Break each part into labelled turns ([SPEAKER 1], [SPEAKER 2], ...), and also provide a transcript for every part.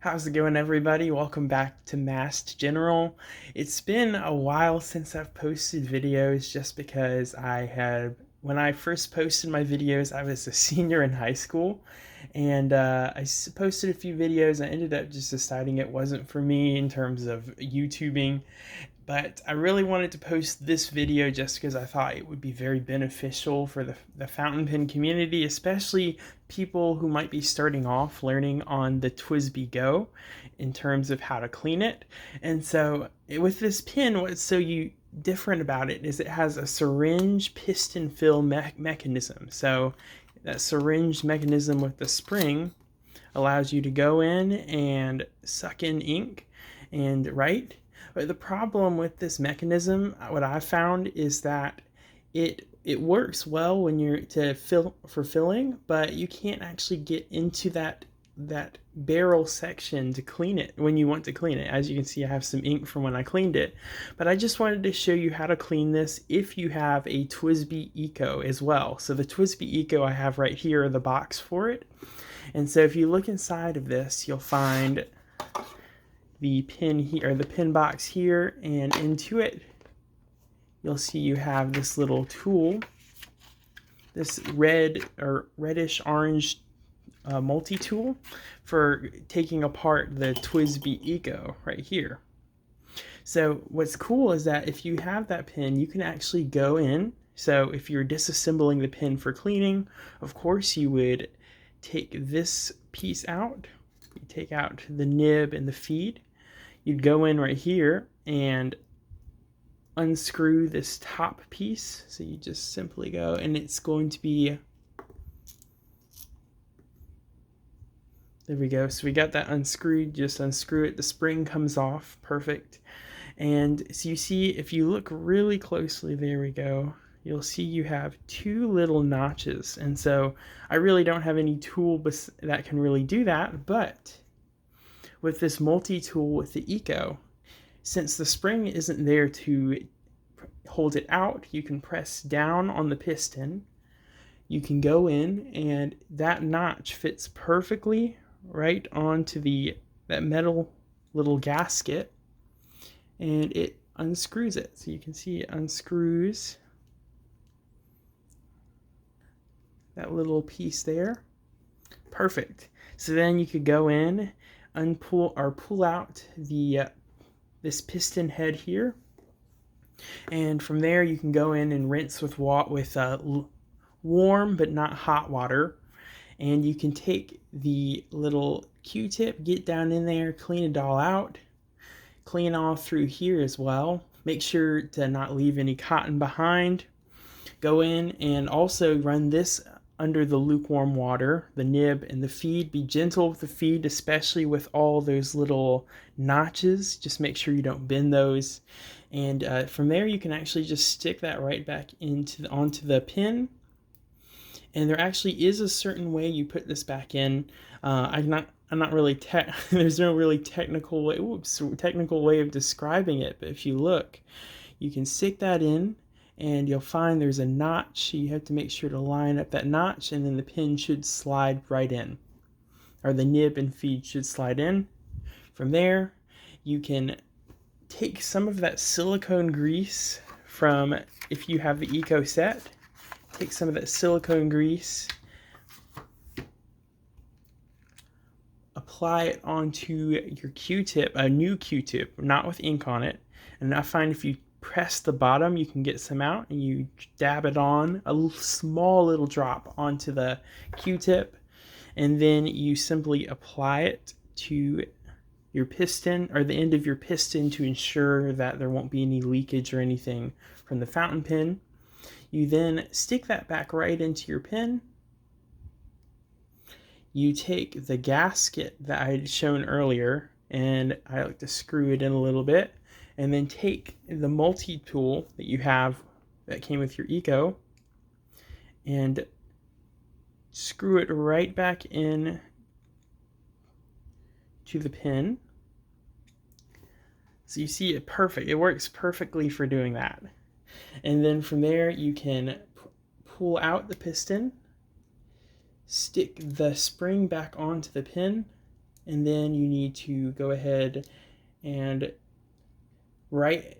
[SPEAKER 1] How's it going, everybody? Welcome back to Masked General. It's been a while since I've posted videos just because when I first posted my videos, I was a senior in high school, and I posted a few videos. I ended up just deciding it wasn't for me in terms of YouTubing, but I really wanted to post this video just because I thought it would be very beneficial for the fountain pen community, especially people who might be starting off learning on the Twsbi Go in terms of how to clean it. And so with this pen, what's different about it is it has a syringe piston fill mechanism. So that syringe mechanism with the spring allows you to go in and suck in ink and write. But the problem with this mechanism, what I found, is that it works well when you're for filling, but you can't actually get into that barrel section to clean it when you want to clean it. As you can see, I have some ink from when I cleaned it, but I just wanted to show you how to clean this if you have a Twsbi Eco as well. So the Twsbi Eco I have right here, the box for it. And so if you look inside of this, you'll find the pin here, or the pin box here, and into it you'll see you have this little tool, this red or reddish orange multi-tool for taking apart the Twsbi Eco right here. So what's cool is that if you have that pin, you can actually go in. So if you're disassembling the pin for cleaning, of course you would take this piece out. You take out the nib and the feed. You'd go in right here and unscrew this top piece. So you just simply go, and it's going to be, there we go. So we got that unscrewed. Just unscrew it. The spring comes off. Perfect. And so you see, if you look really closely, there we go, you'll see you have two little notches. And so I really don't have any tool that can really do that, but with this multi-tool with the Eco, since the spring isn't there to hold it out, you can press down on the piston. You can go in, and that notch fits perfectly right onto that metal little gasket, and it unscrews it. So you can see it unscrews that little piece there. Perfect. So then you could go in, pull out this piston head here, and from there you can go in and rinse with warm but not hot water, and you can take the little Q-tip, get down in there, clean it all out, clean all through here as well. Make sure to not leave any cotton behind. Go in and also run this under the lukewarm water, the nib and the feed. Be gentle with the feed, especially with all those little notches. Just make sure you don't bend those. And from there you can actually just stick that right back onto the pin. And there actually is a certain way you put this back in. I'm not really there's no really technical way of describing it, but if you look, you can stick that in, and you'll find there's a notch. You have to make sure to line up that notch, and then the pin should slide right in, or the nib and feed should slide in. From there, you can take some of that silicone grease from, if you have the Eco set, take some of that silicone grease, apply it onto your Q-tip, a new Q-tip, not with ink on it. And I find if you press the bottom, you can get some out, and you dab it on, a small little drop onto the Q-tip, and then you simply apply it to your piston, or the end of your piston, to ensure that there won't be any leakage or anything from the fountain pen. You then stick that back right into your pen. You take the gasket that I had shown earlier, and I like to screw it in a little bit, and then take the multi-tool that you have that came with your Eco and screw it right back in to the pin. So you see it perfect. It works perfectly for doing that. And then from there you can pull out the piston, stick the spring back onto the pin, and then you need to go ahead and righty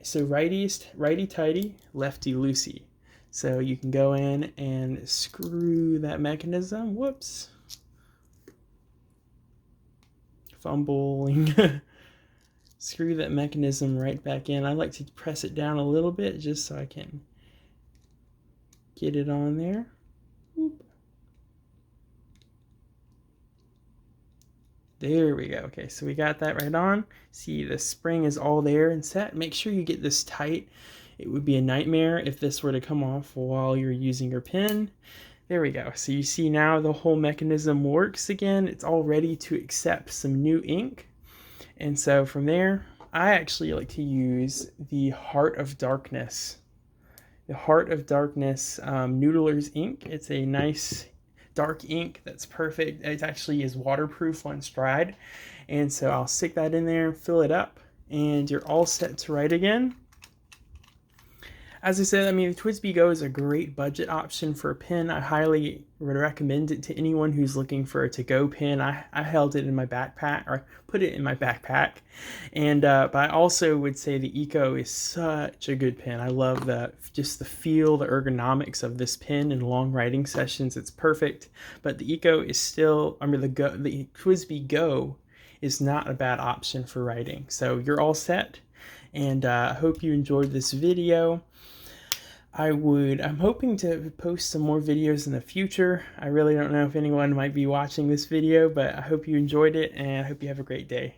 [SPEAKER 1] tighty, lefty loosey. So you can go in and screw that mechanism. Whoops. Fumbling. Screw that mechanism right back in. I like to press it down a little bit just so I can get it on there. Whoop. There we go. Okay, so we got that right on. See, the spring is all there and set. Make sure you get this tight. It would be a nightmare if this were to come off while you're using your pen. There we go. So you see now the whole mechanism works again. It's all ready to accept some new ink. And so from there, I actually like to use the Heart of Darkness. The Heart of Darkness Noodler's ink. It's a nice dark ink that's perfect. It actually is waterproof once dried. And so I'll stick that in there, fill it up, and you're all set to write again. As I said, I mean, the Twsbi Go is a great budget option for a pen. I highly would recommend it to anyone who's looking for a to-go pen. I held it in my backpack, or put it in my backpack. And but I also would say the Eco is such a good pen. I love just the feel, the ergonomics of this pen in long writing sessions. It's perfect. But the Eco is still, I mean, the Twsbi Go is not a bad option for writing. So you're all set. And I hope you enjoyed this video. I'm hoping to post some more videos in the future. I really don't know if anyone might be watching this video, but I hope you enjoyed it, and I hope you have a great day.